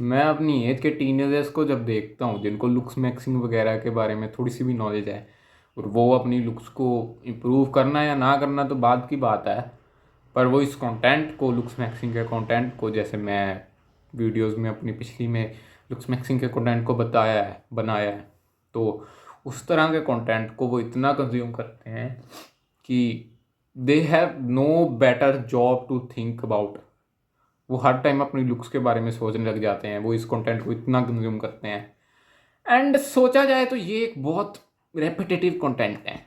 मैं अपनी एज के टीनेजर्स को जब देखता हूँ जिनको लुक्स मैक्सिंग वगैरह के बारे में थोड़ी सी भी नॉलेज है और वो अपनी लुक्स को इम्प्रूव करना या ना करना तो बाद की बात है, पर वो इस कंटेंट को लुक्स मैक्सिंग के कंटेंट को, जैसे मैं वीडियोस में अपनी पिछली में लुक्स मैक्सिंग के कंटेंट को बताया है बनाया है, तो उस तरह के कंटेंट को वो इतना कंज्यूम करते हैं कि they have no better job to think about. वो हर टाइम अपनी लुक्स के बारे में सोचने लग जाते हैं, वो इस कंटेंट को इतना कंज्यूम करते हैं। एंड सोचा जाए तो ये एक बहुत रेपिटेटिव कंटेंट है।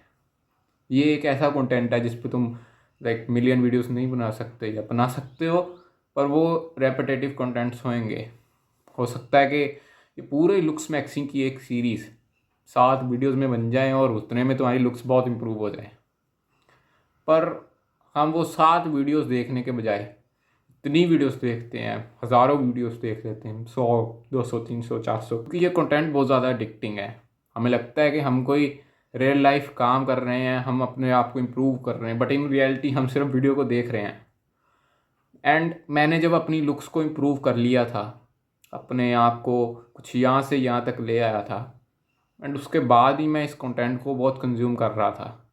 ये एक ऐसा कंटेंट है जिस पे तुम लाइक मिलियन वीडियोस नहीं बना सकते या बना सकते हो, पर वो रेपिटेटिव कंटेंट्स होंगे। हो सकता है कि ये पूरे लुक्स मैक्सिंग की एक सीरीज़ 7 वीडियोस में बन जाए और उतने में तुम्हारी लुक्स बहुत इंप्रूव हो जाए, पर हम वो 7 वीडियोस देखने के बजाय इतनी वीडियोस देखते हैं, हज़ारों वीडियोस देख लेते हैं, 100 200 300 400, क्योंकि ये कंटेंट बहुत ज़्यादा एडिक्टिंग है। हमें लगता है कि हम कोई रियल लाइफ काम कर रहे हैं, हम अपने आप को इम्प्रूव कर रहे हैं, बट इन रियलिटी हम सिर्फ वीडियो को देख रहे हैं। एंड मैंने जब अपनी लुक्स को इम्प्रूव कर लिया था, अपने आप को कुछ यहाँ से यहाँ तक ले आया था, एंड उसके बाद ही मैं इस कंटेंट को बहुत कंज्यूम कर रहा था।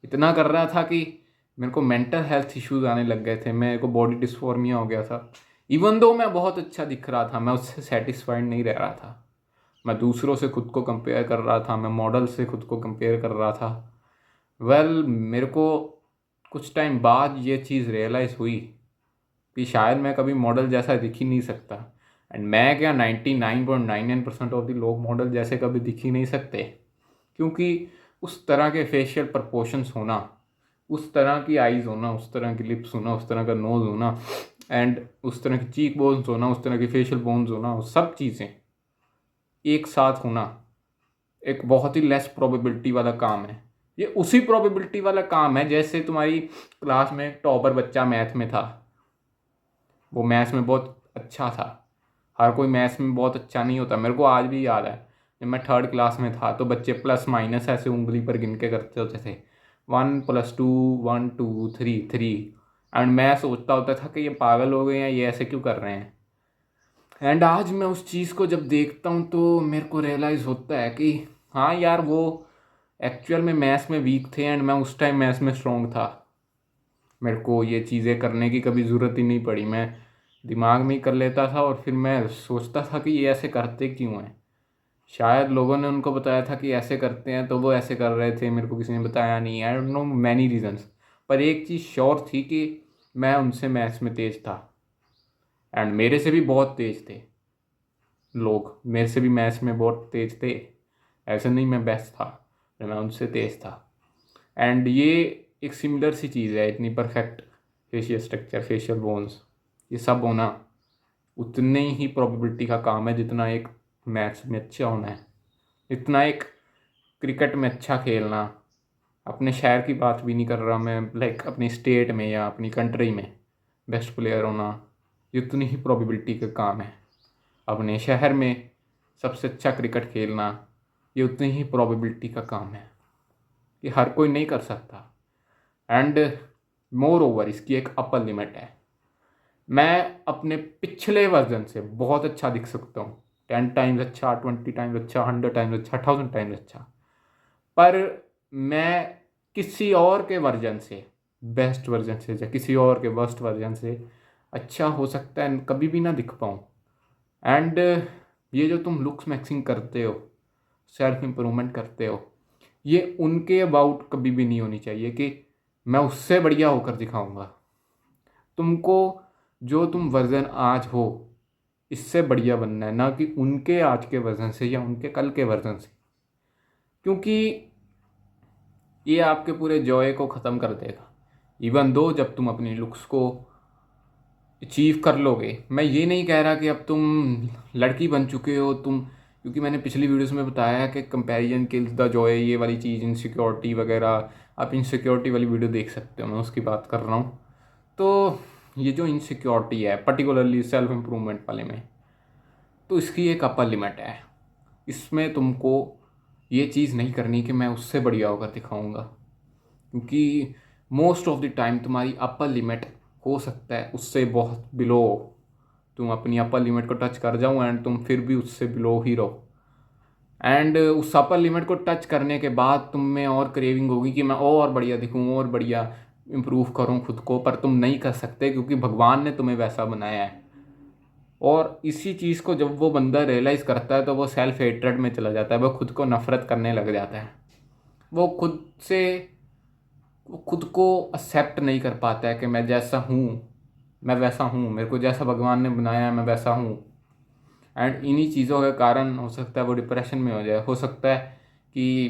इतना कर रहा था कि मेरे को मेंटल हेल्थ इश्यूज आने लग गए थे, मेरे को बॉडी डिस्फॉर्मिया हो गया था। इवन दो मैं बहुत अच्छा दिख रहा था, मैं उससे सेटिस्फाइड नहीं रह रहा था। मैं दूसरों से खुद को कंपेयर कर रहा था, मैं मॉडल से खुद को कंपेयर कर रहा था। मेरे को कुछ टाइम बाद ये चीज़ रियलाइज़ हुई कि शायद मैं कभी मॉडल जैसा दिख ही नहीं सकता। एंड मैं क्या, 99.99% ऑफ द लोग मॉडल जैसे कभी दिख ही नहीं सकते, क्योंकि उस तरह के फेशियल प्रपोर्शंस होना, उस तरह की आईज़ होना, उस तरह की लिप्स होना, उस तरह का नोज़ होना, एंड उस तरह की चीक बोन्स होना, उस तरह की फेशियल बोन्स होना, वो सब चीज़ें एक साथ होना एक बहुत ही लेस प्रोबेबिलिटी वाला काम है। ये उसी प्रोबेबिलिटी वाला काम है जैसे तुम्हारी क्लास में टॉपर बच्चा मैथ में था, वो मैथ्स में बहुत अच्छा था। हर कोई मैथ्स में बहुत अच्छा नहीं होता। मेरे को आज भी याद है, जब मैं 3rd क्लास में था तो बच्चे प्लस माइनस ऐसे उंगली पर गिन के करते होते थे, 1+2 1 2 3 3। एंड मैं सोचता होता था कि ये पागल हो गए हैं, ये ऐसे क्यों कर रहे हैं। एंड आज मैं उस चीज़ को जब देखता हूँ तो मेरे को रियलाइज़ होता है कि हाँ यार, वो एक्चुअल में मैथ्स में वीक थे एंड मैं उस टाइम मैथ्स में स्ट्रॉन्ग था। मेरे को ये चीज़ें करने की कभी ज़रूरत ही नहीं पड़ी, मैं दिमाग में ही कर लेता था। और फिर मैं सोचता था कि ये ऐसे करते क्यों हैं। शायद लोगों ने उनको बताया था कि ऐसे करते हैं तो वो ऐसे कर रहे थे, मेरे को किसी ने बताया नहीं। I don't know many reasons, पर एक चीज़ श्योर थी कि मैं उनसे मैथ्स में तेज़ था। एंड मेरे से भी बहुत तेज़ थे लोग, मेरे से भी मैथ्स में बहुत तेज़ थे। ऐसा नहीं मैं बेस्ट था, मैं उनसे तेज़ था। एंड ये एक सिमिलर सी चीज़ है, इतनी perfect facial structure, facial bones, ये सब होना उतने ही प्रोबेबिलिटी का काम है जितना एक मैथ्स में अच्छा होना है, इतना एक क्रिकेट में अच्छा खेलना। अपने शहर की बात भी नहीं कर रहा मैं, लाइक अपनी स्टेट में या अपनी कंट्री में बेस्ट प्लेयर होना, ये उतनी ही प्रोबेबिलिटी का काम है। अपने शहर में सबसे अच्छा क्रिकेट खेलना, ये उतनी ही प्रोबेबिलिटी का काम है। ये हर कोई नहीं कर सकता। एंड मोर ओवर इसकी एक अपर लिमिट है। मैं अपने पिछले वर्जन से बहुत अच्छा दिख सकता हूँ, 10 टाइम्स अच्छा, 20 टाइम्स अच्छा, 100 टाइम्स अच्छा, 1000 टाइम्स अच्छा, पर मैं किसी और के वर्जन से, बेस्ट वर्जन से या किसी और के वर्स्ट वर्जन से अच्छा हो सकता है कभी भी ना दिख पाऊँ। एंड ये जो तुम लुक्स मैक्सिंग करते हो, सेल्फ इम्प्रूवमेंट करते हो, ये उनके अबाउट कभी भी नहीं होनी चाहिए कि मैं उससे बढ़िया होकर दिखाऊंगा। तुमको जो तुम वर्जन आज हो इससे बढ़िया बनना है, ना कि उनके आज के वर्जन से या उनके कल के वर्जन से, क्योंकि ये आपके पूरे जॉय को ख़त्म कर देगा। इवन दो जब तुम अपनी लुक्स को अचीव कर लोगे, मैं ये नहीं कह रहा कि अब तुम लड़की बन चुके हो तुम, क्योंकि मैंने पिछली वीडियोस में बताया है कि कंपैरिजन किल्स द जॉय, ये वाली चीज़, इनसिक्योरिटी वगैरह। आप इनसिक्योरिटी वाली वीडियो देख सकते हो, मैं उसकी बात कर रहा हूँ। तो ये जो इनसिक्योरिटी है पर्टिकुलरली सेल्फ इम्प्रूवमेंट वाले में, तो इसकी एक अपर लिमिट है। इसमें तुमको ये चीज़ नहीं करनी कि मैं उससे बढ़िया होकर दिखाऊंगा, क्योंकि मोस्ट ऑफ द टाइम तुम्हारी अपर लिमिट हो सकता है उससे बहुत बिलो तुम अपनी अपर लिमिट को टच कर जाओ एंड तुम फिर भी उससे बिलो ही रहो। एंड उस अपर लिमिट को टच करने के बाद तुम में और क्रेविंग होगी कि मैं और बढ़िया दिखूँ और बढ़िया इम्प्रूव करूँ खुद को, पर तुम नहीं कर सकते क्योंकि भगवान ने तुम्हें वैसा बनाया है। और इसी चीज़ को जब वो बंदा रियलाइज़ करता है तो वो सेल्फ हेट्रेड में चला जाता है, वो खुद को नफरत करने लग जाता है। वो खुद को एक्सेप्ट नहीं कर पाता है कि मैं जैसा हूँ मैं वैसा हूँ, मेरे को जैसा भगवान ने बनाया है मैं वैसा हूँ। एंड इन्हीं चीज़ों के कारण हो सकता है वो डिप्रेशन में हो जाए। हो सकता है कि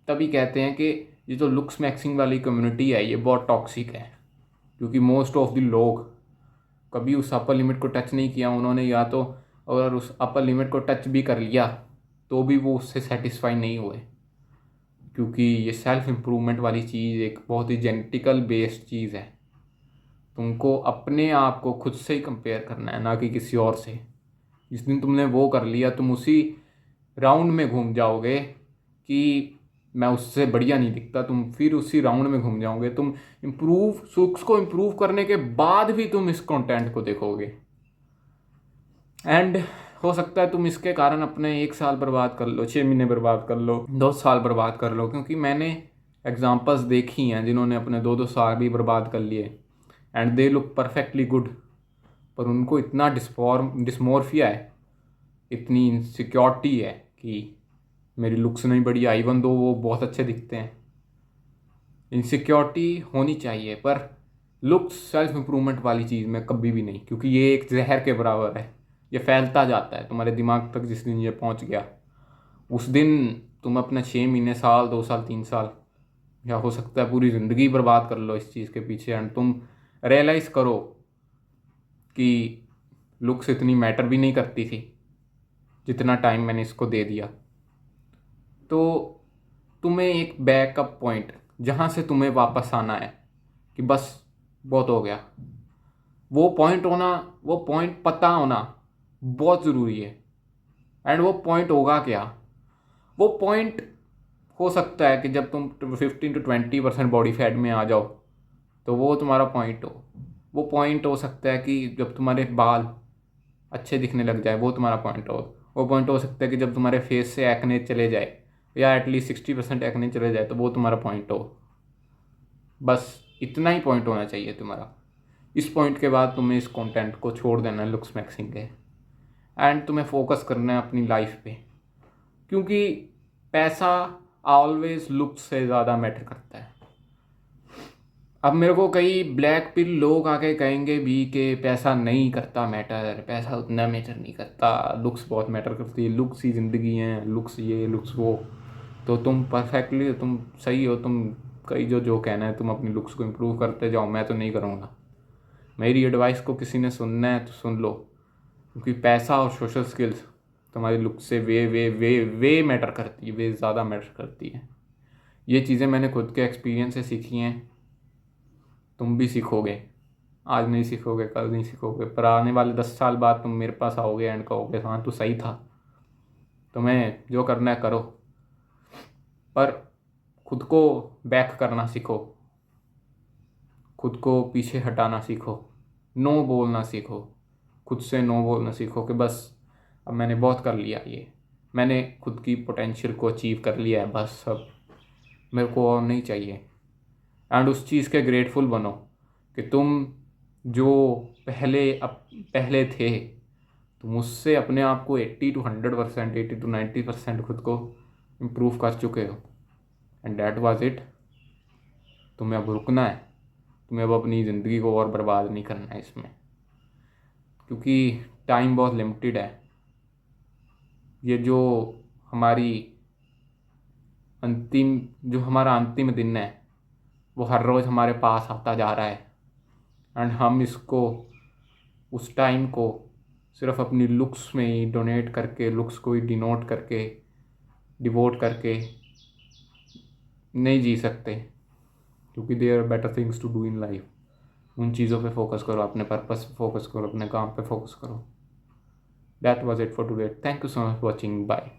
तभी कहते हैं कि ये जो लुक्स मैक्सिंग वाली कम्युनिटी है ये बहुत टॉक्सिक है, क्योंकि मोस्ट ऑफ द लोग कभी उस अपर लिमिट को टच नहीं किया उन्होंने, या तो अगर उस अपर लिमिट को टच भी कर लिया तो भी वो उससे सेटिस्फाई नहीं हुए, क्योंकि ये सेल्फ इम्प्रूवमेंट वाली चीज़ एक बहुत ही जेनेटिकल बेस्ड चीज़ है। तुमको अपने आप को खुद से ही कंपेयर करना है, ना कि किसी और से। जिस दिन तुमने वो कर लिया तुम उसी राउंड में घूम जाओगे कि मैं उससे बढ़िया नहीं दिखता, तुम फिर उसी राउंड में घूम जाओगे। तुम सुक्स को इम्प्रूव करने के बाद भी तुम इस कंटेंट को देखोगे एंड हो सकता है तुम इसके कारण अपने 1 साल बर्बाद कर लो, 6 महीने बर्बाद कर लो, 2 साल बर्बाद कर लो। क्योंकि मैंने एग्जांपल्स देखी हैं जिन्होंने अपने 2-2 साल भी बर्बाद कर लिए and they look perfectly good, पर उनको इतना डिस्मोर्फिया है, इतनी इनसिक्योरिटी है कि मेरी लुक्स नहीं बढ़िया, इवन दो वो बहुत अच्छे दिखते हैं। इनसिक्योरिटी होनी चाहिए, पर लुक्स सेल्फ इम्प्रूवमेंट वाली चीज़ में कभी भी नहीं, क्योंकि ये एक जहर के बराबर है। ये फैलता जाता है तुम्हारे दिमाग तक। जिस दिन ये पहुंच गया उस दिन तुम अपने 6 महीने, साल, 2 साल, 3 साल या हो सकता है पूरी ज़िंदगी बर्बाद कर लो इस चीज़ के पीछे एंड तुम रियलाइज़ करो कि लुक्स इतनी मैटर भी नहीं करती थी जितना टाइम मैंने इसको दे दिया। तो तुम्हें एक बैकअप पॉइंट जहाँ से तुम्हें वापस आना है कि बस बहुत हो गया, वो पॉइंट होना, वो पॉइंट पता होना बहुत ज़रूरी है। एंड वो पॉइंट होगा क्या? वो पॉइंट हो सकता है कि जब तुम 15 to 20% बॉडी फैट में आ जाओ तो वो तुम्हारा पॉइंट हो। वो पॉइंट हो सकता है कि जब तुम्हारे बाल अच्छे दिखने लग जाए, वो तुम्हारा पॉइंट हो। वो पॉइंट हो सकता है कि जब तुम्हारे फेस से एक्ने चले जाए या एटलीस्ट 60% एक्ने चले जाए तो वो तुम्हारा पॉइंट हो। बस इतना ही पॉइंट होना चाहिए तुम्हारा। इस पॉइंट के बाद तुम्हें इस कंटेंट को छोड़ देना है लुक्स मैक्सिंग के, एंड तुम्हें फोकस करना है अपनी लाइफ पे, क्योंकि पैसा ऑलवेज लुक्स से ज़्यादा मैटर करता है। अब मेरे को कई ब्लैक पिल लोग आके कहेंगे भी कि पैसा नहीं करता मैटर, पैसा उतना मैटर नहीं करता, लुक्स बहुत मैटर करती है, लुक्स ही ज़िंदगी है, लुक्स ये लुक्स वो। तो तुम परफेक्टली तुम सही हो। तुम कई जो कहना है तुम अपनी लुक्स को इम्प्रूव करते जाओ, मैं तो नहीं करूँगा। मेरी एडवाइस को किसी ने सुनना है तो सुन लो, क्योंकि पैसा और सोशल स्किल्स तुम्हारी लुक से वे वे वे वे मैटर करती है, वे ज़्यादा मैटर करती है। ये चीज़ें मैंने खुद के एक्सपीरियंस से सीखी हैं, तुम भी सीखोगे। आज नहीं सीखोगे, कल नहीं सीखोगे, पर आने वाले 10 साल बाद तुम मेरे पास आओगे एंड कहोगे हाँ तू सही था। तुम्हें जो करना है करो, पर खुद को बैक करना सीखो, खुद को पीछे हटाना सीखो, नो बोलना सीखो, खुद से नो बोलना सीखो कि बस अब मैंने बहुत कर लिया, ये मैंने खुद की पोटेंशियल को अचीव कर लिया है, बस अब मेरे को और नहीं चाहिए। एंड उस चीज़ के ग्रेटफुल बनो कि तुम जो पहले थे, तुम उससे अपने आप को 80 to 100%, 80 to 90% खुद को इम्प्रूव कर चुके हो। And that was it. तुम्हें अब रुकना है, तुम्हें अब अपनी ज़िंदगी को और बर्बाद नहीं करना है इसमें, क्योंकि टाइम बहुत लिमिटेड है। ये जो हमारी हमारा अंतिम दिन है वो हर रोज़ हमारे पास आता जा रहा है, एंड हम इसको, उस टाइम को सिर्फ अपनी लुक्स में ही डोनेट करके, लुक्स को ही डिनोट करके, डिवोट करके नहीं जी सकते, क्योंकि there are better things to do in life. उन चीज़ों पे फोकस करो, अपने पर्पस पे फोकस करो, अपने काम पे फोकस करो। That was it for today. Thank you so much for watching. Bye.